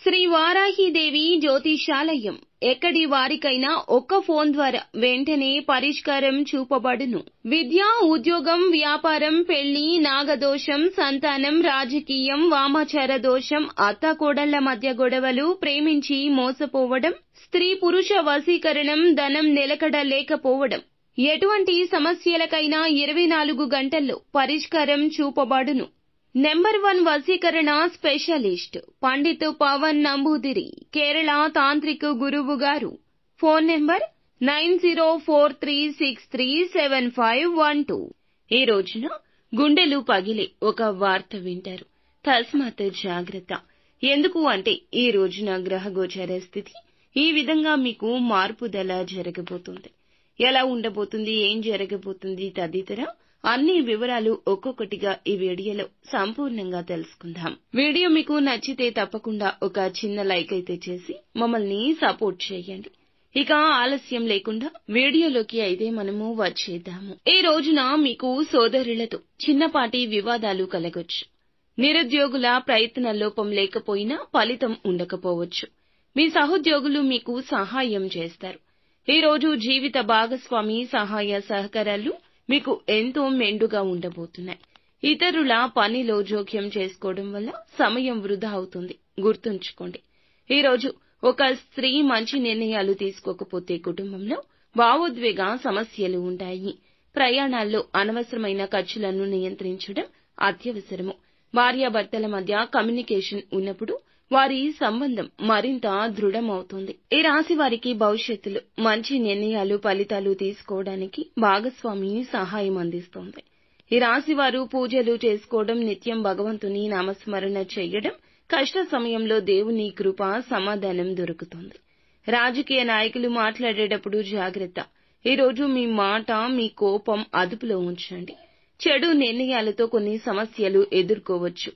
శ్రీ వారాహిదేవి జ్యోతిషాలయం ఎక్కడి వారికైనా ఒక్క ఫోన్ ద్వారా వెంటనే పరిష్కారం చూపబడును. విద్య, ఉద్యోగం, వ్యాపారం, పెళ్లి, నాగదోషం, సంతానం, రాజకీయం, వామాచార దోషం, అత్తాకోడళ్ల మధ్య గొడవలు, ప్రేమించి మోసపోవడం, స్త్రీ పురుష వశీకరణం, ధనం నిలకడ లేకపోవడం, ఎటువంటి సమస్యలకైనా 24 గంటల్లో పరిష్కారం చూపబడును. నెంబర్ 1 వశీకరణ స్పెషలిస్ట్ పండిత్ పవన్ నంబూదిరి, కేరళ తాంత్రిక గురువు గారు. Phone number 9043637512. ఈ రోజున గుండెలు పగిలే ఒక వార్త వింటారు. తస్మాత్ జాగ్రత్త. ఎందుకు అంటే ఈ రోజున గ్రహ గోచర స్థితి ఈ విధంగా మీకు మార్పుదల జరగబోతుంది. ఎలా ఉండబోతుంది, ఏం జరగబోతుంది తదితర అన్ని వివరాలు ఒక్కొక్కటిగా ఈ వీడియోలో సంపూర్ణంగా తెలుసుకుందాం. వీడియో మీకు నచ్చితే తప్పకుండా ఒక చిన్న లైక్ అయితే చేసి మమ్మల్ని సపోర్ట్ చేయండి. ఇక ఆలస్యం లేకుండా వీడియోలోకి అయితే మనము వచ్చేద్దాము. ఈ రోజున మీకు సోదరులతో చిన్నపాటి వివాదాలు కలగొచ్చు. నిరుద్యోగుల ప్రయత్న లోపం లేకపోయినా ఫలితం ఉండకపోవచ్చు. మీ సహోద్యోగులు మీకు సహాయం చేస్తారు. ఈ రోజు జీవిత భాగస్వామి సహాయ సహకారాలు మీకు ఎంతో మెండుగా ఉండబోతున్నాయి. ఇతరుల పనిలో జోక్యం చేసుకోవడం వల్ల సమయం వృధా అవుతుంది. గుర్తుంచుకోండి, ఈ రోజు ఒక స్త్రీ మంచి నిర్ణయాలు తీసుకోకపోతే కుటుంబంలో భావోద్వేగ సమస్యలు ఉంటాయి. ప్రయాణాల్లో అనవసరమైన ఖర్చులను నియంత్రించడం అత్యవసరము. భార్యాభర్తల మధ్య కమ్యూనికేషన్ ఉన్నప్పుడు వారి సంబంధం మరింత దృఢమవుతుంది. ఈ రాశి వారికి భవిష్యత్తులో మంచి నిర్ణయాలు, ఫలితాలు తీసుకోవడానికి భాగస్వామి సహాయం అందిస్తోంది. ఈ రాశి వారు పూజలు చేసుకోవడం, నిత్యం భగవంతుని నామస్మరణ చేయడం, కష్ట సమయంలో దేవుని కృప, సమాధానం దొరుకుతుంది. రాజకీయ నాయకులు మాట్లాడేటప్పుడు జాగ్రత్త. ఈ రోజు మీ మాట, మీ కోపం అదుపులో ఉంచండి. చెడు నిర్ణయాలతో కొన్ని సమస్యలు ఎదుర్కోవచ్చు.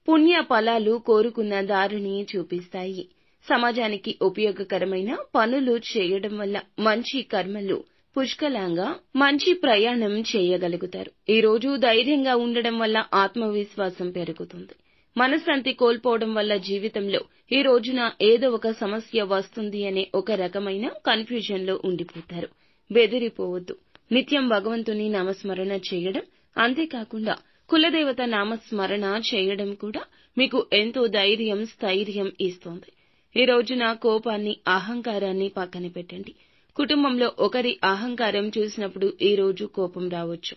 పుణ్య ఫలాలు కోరుకున్న దారిని చూపిస్తాయి. సమాజానికి ఉపయోగకరమైన పనులు చేయడం వల్ల మంచి కర్మలు పుష్కలంగా మంచి ప్రయాణం చేయగలుగుతారు. ఈ రోజు ధైర్యంగా ఉండడం వల్ల ఆత్మవిశ్వాసం పెరుగుతుంది. మనశ్శాంతి కోల్పోవడం వల్ల జీవితంలో ఈ రోజున ఏదో ఒక సమస్య వస్తుంది అనే ఒక రకమైన కన్ఫ్యూజన్ లో ఉండిపోతారు. బెదిరిపోవద్దు. నిత్యం భగవంతుని నామస్మరణ చేయడం, అంతేకాకుండా కులదేవత నామస్మరణ చేయడం కూడా మీకు ఎంతో ధైర్యం, స్థైర్యం ఇస్తుంది. ఈ రోజున కోపాన్ని, అహంకారాన్ని పక్కన పెట్టండి. కుటుంబంలో ఒకరి అహంకారం చూసినప్పుడు ఈ రోజు కోపం రావచ్చు.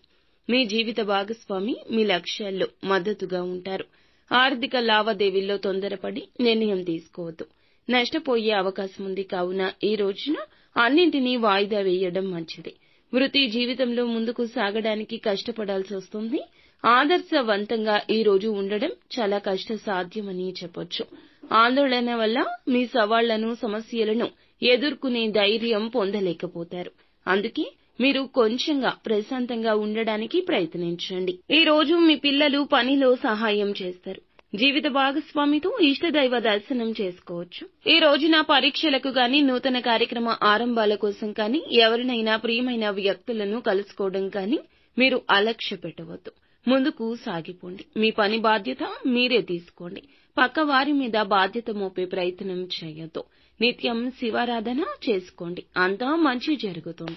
మీ జీవిత భాగస్వామి మీ లక్ష్యాల్లో మద్దతుగా ఉంటారు. ఆర్థిక లావాదేవీల్లో తొందరపడి నిర్ణయం తీసుకోవద్దు. నష్టపోయే అవకాశం ఉంది. కావున ఈ రోజున అన్నింటినీ వాయిదా వేయడం మంచిది. వృత్తి జీవితంలో ముందుకు సాగడానికి కష్టపడాల్సి వస్తుంది. ఆదర్శవంతంగా ఈ రోజు ఉండడం చాలా కష్టసాధ్యమని చెప్పొచ్చు. ఆందోళన వల్ల మీ సవాళ్లను, సమస్యలను ఎదుర్కొనే ధైర్యం పొందలేకపోతారు. అందుకే మీరు కొంచెంగా ప్రశాంతంగా ఉండడానికి ప్రయత్నించండి. ఈ రోజు మీ పిల్లలు పనిలో సహాయం చేస్తారు. జీవిత భాగస్వామితో ఇష్టదైవ దర్శనం చేసుకోవచ్చు. ఈ రోజున పరీక్షలకు గాని, నూతన కార్యక్రమ ఆరంభాల కోసం కానీ, ఎవరినైనా ప్రియమైన వ్యక్తులను కలుసుకోవడం కానీ మీరు అలక్ష్య పెట్టవద్దు. ముందుకు సాగిపోండి. మీ పని బాధ్యత మీరే తీసుకోండి. పక్క వారి మీద బాధ్యత మోపే ప్రయత్నం చేయొద్దు. నిత్యం శివారాధన చేసుకోండి. అంతా మంచి జరుగుతుంది.